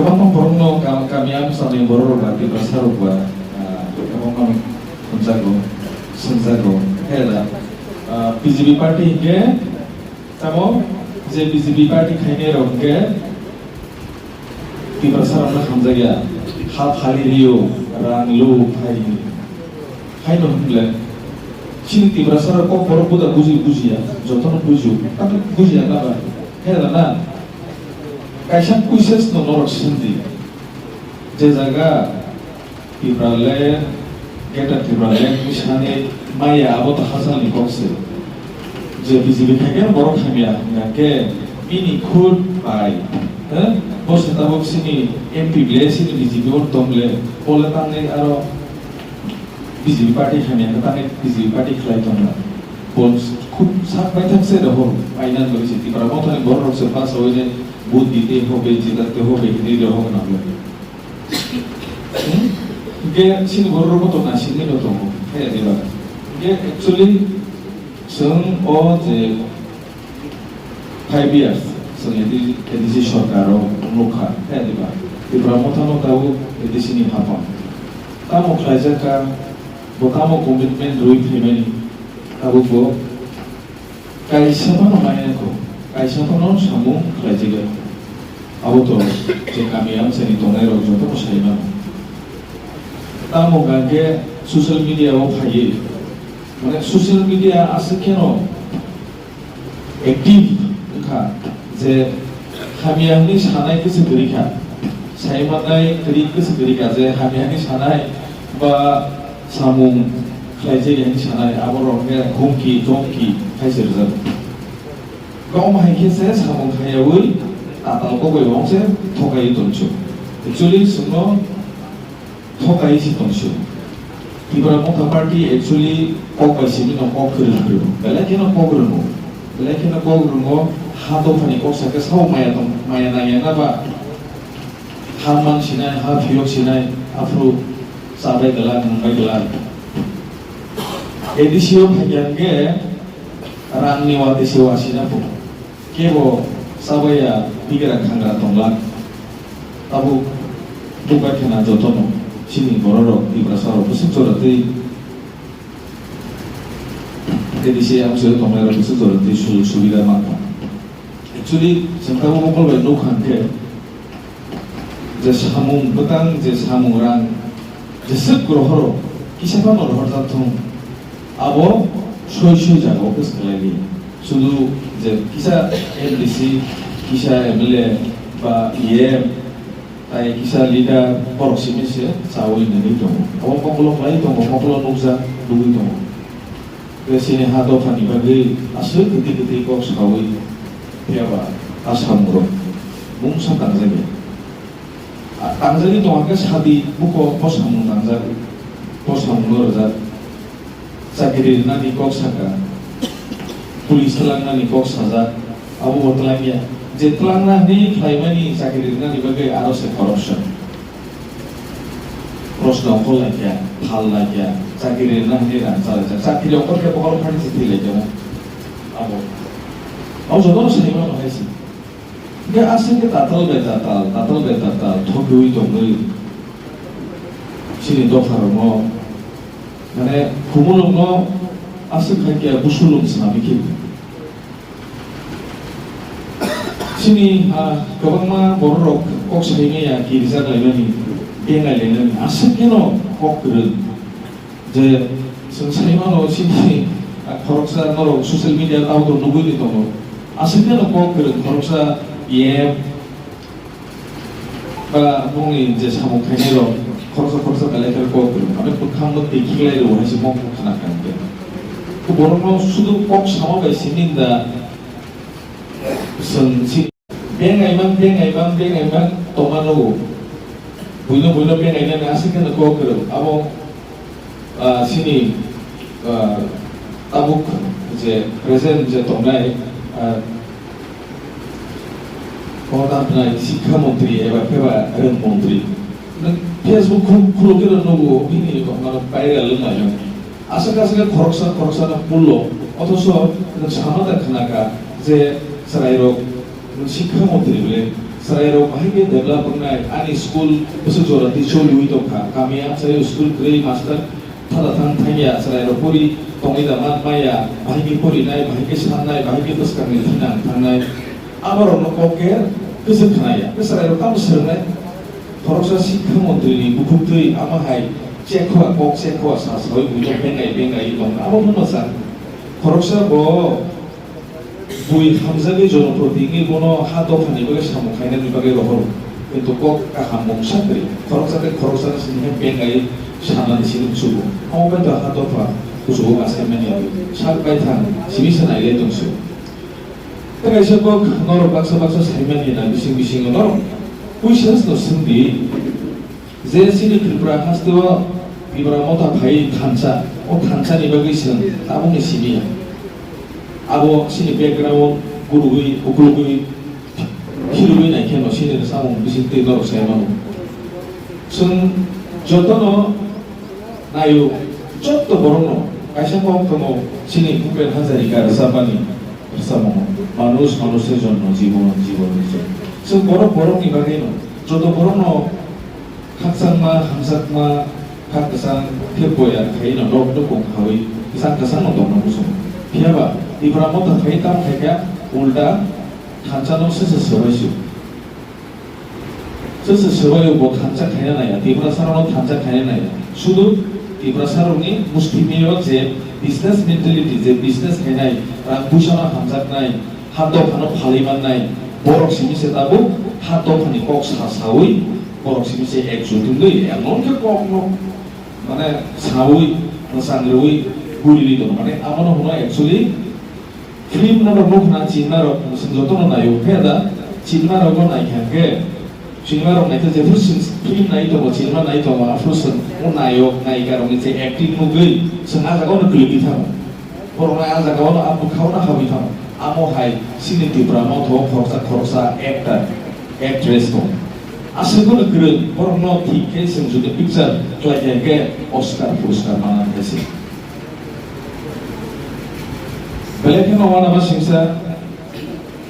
Kemana porno kami misalnya boror berarti besar gua, kemana senjago, hela. BJP party ke, kamu je BJP party kayaknya orang ke, di besar orang senjaga, hal hari rio, rang lu hai nonggle. Sini di besar kok boror buta buji ya, jodoh buju, tapi buji apa? Hela na. Kaisa kuises no norok sindi je jaga tibrale geta tibrale misane maya abot hasan ni kokse je BJP থেকে বড় খামিয়া নাকে ini khud pai bos tabok sini MP blessing BJP or tomle pole tane aro BJP party Khamiyang tane BJP party khlai tomla bos খুব সাত পাই থাকছে রহর আইনা ধরেছে তিব্রা মতনে বড় রকছে pass হইলে বুদ্ধ দিতে হবে জিতাতে হবে হিদিলে হবে না গে সিন বড় মত না সিনে তো হ্যাঁ দিবা গে অ্যাকচুয়ালি সং ও যে 5 years সং এদিকে সরকারও মুখা হ্যাঁ দিবা তিব্রা মতনো তাও এদিসিনি হাপা তামো খাইজাকা বোতামো কমিটমেন্ট রই ফেমেনি তাবুকো kaisa mayanko kaisa kono samung khlajiga aboto je kami am seni tongai rok joto ko saima tamo gage social media o phaye mane social media ase keno active kha je kami amni sanai kise dorika saima nai kri kise dorika je kami amni sanai ba samung khlaijega ni sanai aboro ge humki jomki kaisir jab gaw mai kise samung khayawul atal ko goi bongse thokai tonchu actually suno thokai si tonchu tibra mokha party actually kokai si no kokru bela keno kokru hato phani koksa ke sau maya na ya na ba hamang sinai ha phiyok sinai afro sabai galan mumbai galan edisio bhagyangge rangni wati sewa sinapu kebo sabaya bigra khangra tongla tabu buka kena jotono sini bororo ibra saro busi jorati edisi amse tongla busi jorati subida mata actually sentabu mokol bai no khanke je samung betang je samung rang je sek grohoro kisapa no hortathum abo সই জায়গা office খেলাইলি শুধু যে কিসা MDC কিসা MLA বা EM তাই কিসা leader পরসিমিসে চাওই নেই দङ আবার কখনো লাই দङ কখনো নুকজা লুই দङ বেসিনি হাতো ফানি বাগै আসো গতি কক সাওই পেবা আসামর মুং সাতাংজাগে তাংজাগি দङাকে সাদি বুকো পসামু তাংজাগি পসামু রজা sakiri nani kok saka pulis telang nani kok saja abu botelangnya je telang nani klaimani sakiri nani bagai aros corruption prosna ko lagya hal lagya sakiri nani ran sala sakiri okor ke pokor phani sithi lagya abu au jodoh sini ma haisi ge asin ke tatal betatal thogui dongui sini dofarmo মানে কুমলং আসে খাইকে বুসুলং সামিকে সিনি গোबांमा बर' रक कक साइनाया गिर्जा लायनानै बेंगाय लायनानै आसे केन ककरो जे जों साइमानो सिनि खरकसा नरक ससियेल मिडिया आवदो नुगुनि दङ आसे केन ककरो खरकसा एम बा बुंनि जे सामु खायनाय रक खरसा गालायफोर ककरो आबे खुखामो देखिलाय रहायसो मक खानाखांगे तो बर'नाव सुदु कक सामा बायसिनिंदा सोंसि बेंगायबां तमानो बुइनो बेंगायनानै आसिकेन ककरो आबो सिनि ताबुक जे प्रेजेंट जे तंनाय कदापनाय शिक्षा मन्त्री एबा फेबा रों मन्त्री फेसबुक खुलोके नगो बिनि माने भाइराल लायो आसाकासे खरकसा पुल्लो अथच सामादा खानाका जे सरायरक शिक्षा मन्त्री बले Selain bahaya develop mengenai ani school sesuatu di Solo itu kami yang saya school grade master pada tanya selain puri tongi damat maya bahaya puri naik bahaya senan naik bahaya terus kami tenang tenang amar orang koker kesekanaya selain kamu sering proses শিক্ষামন্ত্রী বুকুতে আমাহাই চেকwa kok চেকwa সাসই বুঝে বেঙ্গাই দং আবো মনসা খরচা ব বুই হামজানি জনপ্রতিনিধি কোনো হাত ওখানে বলে সামখাইনা বিভাগে রহর কিন্তু কক কাহাম মংসাকরি খরচা সিনে বেঙ্গাই সানানি সিনে সুবু আমবে তো হাত ওফা সুবু আসাইমানি সাকবাই থান সিমিসা নাইলে দংসু তাই সবক নর বাক্সা সাইমানি না বিসিং নর কুইশাস নো সিন্দি যে সিনি ত্রিপুরা হাসতেও বিবরা মতা ভাই থানসা ও থানসা নিবাগै সিন তাবুনি সিনিয়া আবো সিনি ব্যাকগ্রাউন্ড গুরুই উকুলগুই হিরুই নাইকেনো সিনি সামং বিসিতে দর সাইমানো সুন যতন নায়ু যত বরণ কাইসা কম সিনি ভূপেন হাজারিকার সাবানি সামং মানুষের জন্য জীবনের জন্য so borong ni bagay no jodo borong no kaksangma hamsakma kakasang tepoya kai no log do kong hawi isang kasang no dong no muso piaba ibramo ta kai tam kaya ulta kancha no sese sewayu bo kancha kaya na ya ibra saro no kancha kaya na ya sudu ibra saro ni muslimiyo je business mentality je business kaya na rang busana hamsak nai hato phano phaliman nai borok simise tabu hato phani kok sasawi borok simise ekjutungui emon ke kok no mane sawi sangrui gurili to mane amono hono actually film na no na chinna ro joto no nayo peda chinna ro go nai khange chinna ro nai te film nai to chinna nai to ma afrusun o nayo nai ka ro ni se acting no gui sanga ka no klipi tha borok na aja ka no apu khauna habi tha amo hai sini Tibramo tho khorsa actress to asal ko kru porno thike sing jodi picture klaya ke Oscar mana kesi bele ke no wana basingsa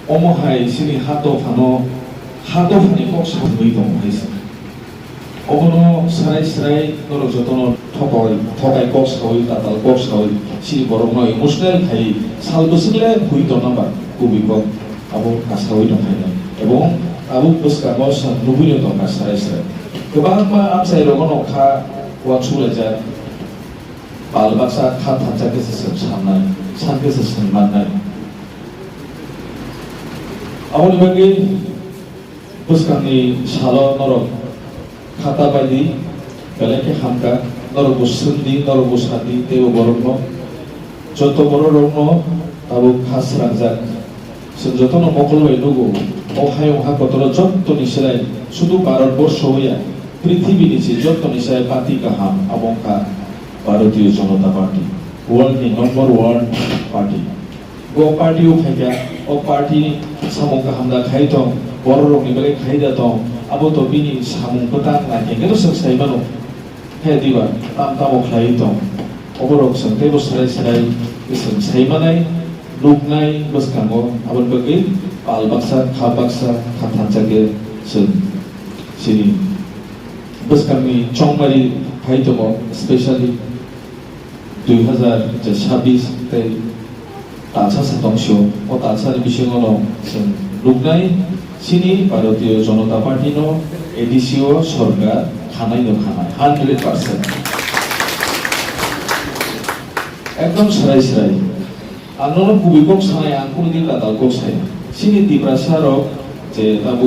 omo hai sini hato phani kok sa bui to haisa obono sarai noro jotono thobai kok sa hoi tatal kok sa hoi sini borong no emotional khai sal bosile hui to namba kubiko abo kasa hoi to khai ebong abo puska bosa nubuyo to sarai kebang ma amsai rogono kha wa chule ja balbaksa kha thacha ke se samnai sanke se sanmanai abo nibagi puska ni salo noro khata baidi beleke hamka norobo sundi norobo sadi teo borno joto borno abo khas rangjak sun joto no mokol bai lugo o hayo ha kotoro jotto nisrai শুধু ভারতবর্ষ হইয়া পৃথিবী নিচে যত নিশায় পাতি কাহাম abongka ভারতীয় জনতা party world ni number 1 party go party o khaika o party samong kaham da khaitong borok ni bale khaida tong abo to bini samung petang na kengero saksai mano he diba tam khlai tong oborok sangte bo sarai isem sai manai lugnai baskango abon bagi palbaksa khabaksa khathanjage sun sini baskami chongmari khaitomo especially 2026 te তাছা শতাংশ ও তাছার বিষয়গুলো লুকনাই সিনি ভারতীয় জনতা party no এডিসিও সরকার খানাই 100% একদম সারাই আন্দোলন কুবিকক সানাই আঙ্কুল দি লাদালকক সাই সিনি তিব্রাসারক যে তাবু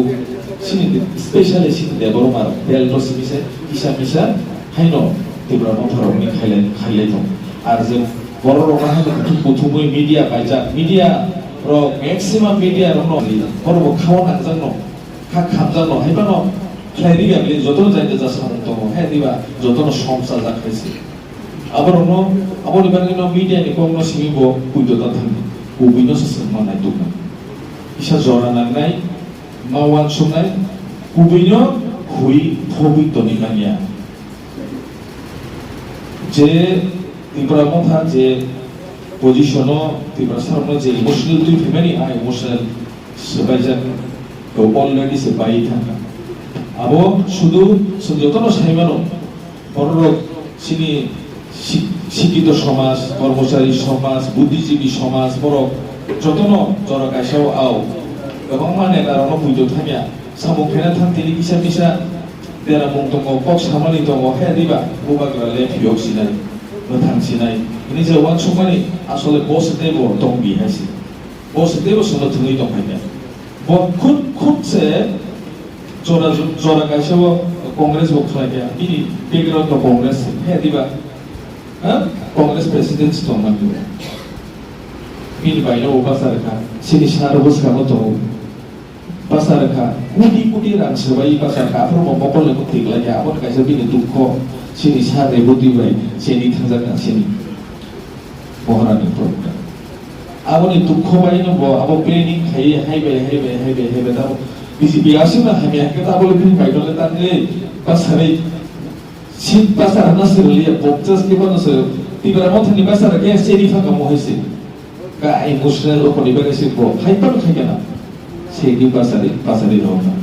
সিনি specially সিনি দেবরমার বেলটো সিমিসে Misa হাইনো তিব্রা মথারকনি খাইলে দं আর যে বড় রকম প্রথমই মিডিয়া পাইজা মিডিয়া রক ম্যাক্সিমাম মিডিয়া রক বড় খাওয়া নাজান খামজান হাইবান খাইরি গাবলি যত যাইতে যা সামন্ত হ্যাঁ দিবা যত সমস্যা যা খাইছে আবার অন্য আবার ইবাঙ্গিন মিডিয়া নি কোন সিমিব কুইদতা থাকি কুবিনো সসমান নাই দুক ইসা জরা নাংনাই মাওয়ান সুনাই কুবিনো হুই ফবিত নিকানিয়া যে Timbra motha je position Timbra sarno je emotional tu femeni emotional sebajan already সে পাই থাকা আবো শুধু যতন সাইমানো বড় সিনি শিক্ষিত সমাজ কর্মচারী সমাজ বুদ্ধিজীবী সমাজ বড় যতন জরা গাইসাও আও এবং মানে কারণ বুঝো থামিয়া সামুখেনা থামতেলি কিসা কিসা দেরা মুং দङ কক সামানি দङ হে দিবা বুবাগ্রা লে ফিয়ক সিনাই মোথাं সিনাই ini jauhan sumani asole bos debo dong bi hasi bos debo sono thungi dong haina bo khud se jora gaisabo congress bo khlaiya bini background to congress he diba ha congress president dong ma bini baino basarka sini saro boska moto basarka kudi rang sebai basarka apro mokol le kutigla ya abon kaisa bini dukho sini sare budi bai sini thangja sini মহারানী প্রজ্ঞা আবনি দুঃখ বাইনো ব আব planning খাই হাইবে দাও BCB আসিনা হামি একটা বলে দিন বাইডলে তানে পাসারে সিট পাসার নাসিরলিয়া বকজাস কে বনস তিবরা মথনি পাসারে কে সেরি ফাকা মহইছে কা ইমোশনাল ওপরে বেরেছে ব হাইপার খাইনা সেই দি পাসারে রওনা